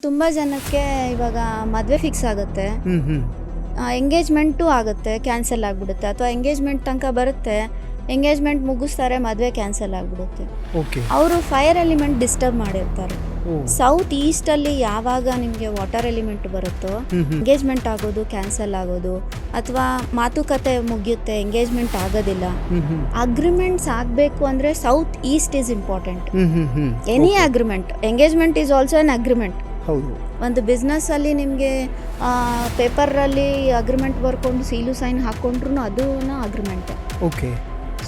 ತುಂಬ ಜನಕ್ಕೆ ಇವಾಗ ಮದುವೆ ಫಿಕ್ಸ್ ಆಗುತ್ತೆ, ಹ್ಮ್ ಹ್ಮ್ ಎಂಗೇಜ್ಮೆಂಟು ಆಗುತ್ತೆ, ಕ್ಯಾನ್ಸಲ್ ಆಗಿಬಿಡುತ್ತೆ, ಅಥವಾ ಎಂಗೇಜ್ಮೆಂಟ್ ತನಕ ಬರುತ್ತೆ, ಎಂಗೇಜ್ಮೆಂಟ್ ಮುಗಿಸ್ತಾರೆ, ಮದುವೆ ಕ್ಯಾನ್ಸಲ್ ಆಗಿಬಿಡುತ್ತೆ. ಓಕೆ ಅವರು ಫೈರ್ ಎಲಿಮೆಂಟ್ ಡಿಸ್ಟರ್ಬ್ ಮಾಡಿರ್ತಾರೆ. ಓ ಸೌತ್ ಈಸ್ಟಲ್ಲಿ ಯಾವಾಗ ನಿಮಗೆ ವಾಟರ್ ಎಲಿಮೆಂಟ್ ಬರುತ್ತೋ ಹ್ಮ್ ಹ್ಮ್ ಎಂಗೇಜ್ಮೆಂಟ್ ಆಗೋದು ಕ್ಯಾನ್ಸಲ್ ಆಗೋದು, ಅಥವಾ ಮಾತುಕತೆ ಮುಗಿಯುತ್ತೆ ಎಂಗೇಜ್ಮೆಂಟ್ ಆಗೋದಿಲ್ಲ. ಹ್ಮ್ ಹ್ಮ್ ಅಗ್ರಿಮೆಂಟ್ಸ್ ಆಗಬೇಕು ಅಂದರೆ south East is important. Hmm hmm hmm any agreement, engagement is also an agreement. ಹೌದು ಒಂದು ಬಿಸ್ನೆಸ್ಸಲ್ಲಿ ನಿಮಗೆ ಪೇಪರಲ್ಲಿ ಅಗ್ರಿಮೆಂಟ್ ಬರ್ಕೊಂಡು ಸೀಲು ಸೈನ್ ಹಾಕ್ಕೊಂಡ್ರು ಅದೂ ಅಗ್ರಿಮೆಂಟ್. ಓಕೆ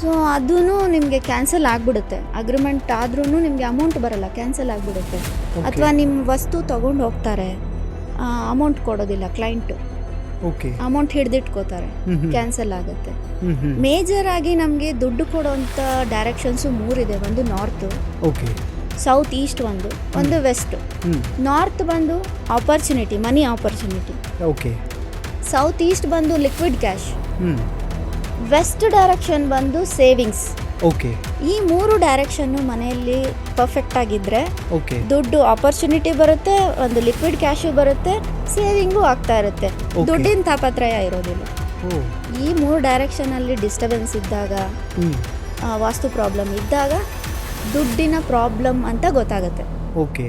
ಸೊ ಅದೂ ನಿಮಗೆ ಕ್ಯಾನ್ಸಲ್ ಆಗಿಬಿಡುತ್ತೆ. ಅಗ್ರಿಮೆಂಟ್ ಆದ್ರೂ ನಿಮಗೆ ಅಮೌಂಟ್ ಬರಲ್ಲ, ಕ್ಯಾನ್ಸಲ್ ಆಗಿಬಿಡುತ್ತೆ. ಅಥವಾ ನಿಮ್ಮ ವಸ್ತು ತೊಗೊಂಡು ಹೋಗ್ತಾರೆ, ಅಮೌಂಟ್ ಕೊಡೋದಿಲ್ಲ ಕ್ಲೈಂಟು, ಓಕೆ ಅಮೌಂಟ್ ಹಿಡಿದಿಟ್ಕೋತಾರೆ, ಹ್ಮ್ ಹ್ಮ್ ಕ್ಯಾನ್ಸಲ್ ಆಗುತ್ತೆ. ಹ್ಮ್ ಹ್ಮ್ ಮೇಜರ್ ಆಗಿ ನಮಗೆ ದುಡ್ಡು ಕೊಡೋವಂಥ ಡೈರೆಕ್ಷನ್ಸು ಮೂರಿದೆ. ಒಂದು ನಾರ್ತು, ಓಕೆ ಸೌತ್ ಈಸ್ಟ್, ಒಂದು ವೆಸ್ಟ್. ಹ್ಮ್ ನಾರ್ತ್ ಬಂದು ಆಪರ್ಚುನಿಟಿ, ಮನಿ ಆಪರ್ಚುನಿಟಿ. ಓಕೆ ಸೌತ್ ಈಸ್ಟ್ ಬಂದು ಲಿಕ್ವಿಡ್ ಕ್ಯಾಶ್. ಹ್ಮ್ ವೆಸ್ಟ್ ಡೈರೆಕ್ಷನ್ ಬಂದು ಸೇವಿಂಗ್ಸ್. ಓಕೆ ಈ ಮೂರು ಡೈರೆಕ್ಷನ್ನು ಮನೆಯಲ್ಲಿ ಪರ್ಫೆಕ್ಟ್ ಆಗಿದ್ದರೆ ಓಕೆ ದುಡ್ಡು ಆಪರ್ಚುನಿಟಿ ಬರುತ್ತೆ, ಒಂದು ಲಿಕ್ವಿಡ್ ಕ್ಯಾಶು ಬರುತ್ತೆ, ಸೇವಿಂಗು ಆಗ್ತಾ ಇರುತ್ತೆ, ದುಡ್ಡಿನ ತಾಪತ್ರಯ ಇರೋದಿಲ್ಲ. ಓ ಈ ಮೂರು ಡೈರೆಕ್ಷನಲ್ಲಿ ಡಿಸ್ಟರ್ಬೆನ್ಸ್ ಇದ್ದಾಗ, ಹ್ಮ್ ವಾಸ್ತು ಪ್ರಾಬ್ಲಮ್ ಇದ್ದಾಗ ದುಡ್ಡಿನ ಪ್ರಾಬ್ಲಮ್ ಅಂತ ಗೊತ್ತಾಗುತ್ತೆ. ಓಕೆ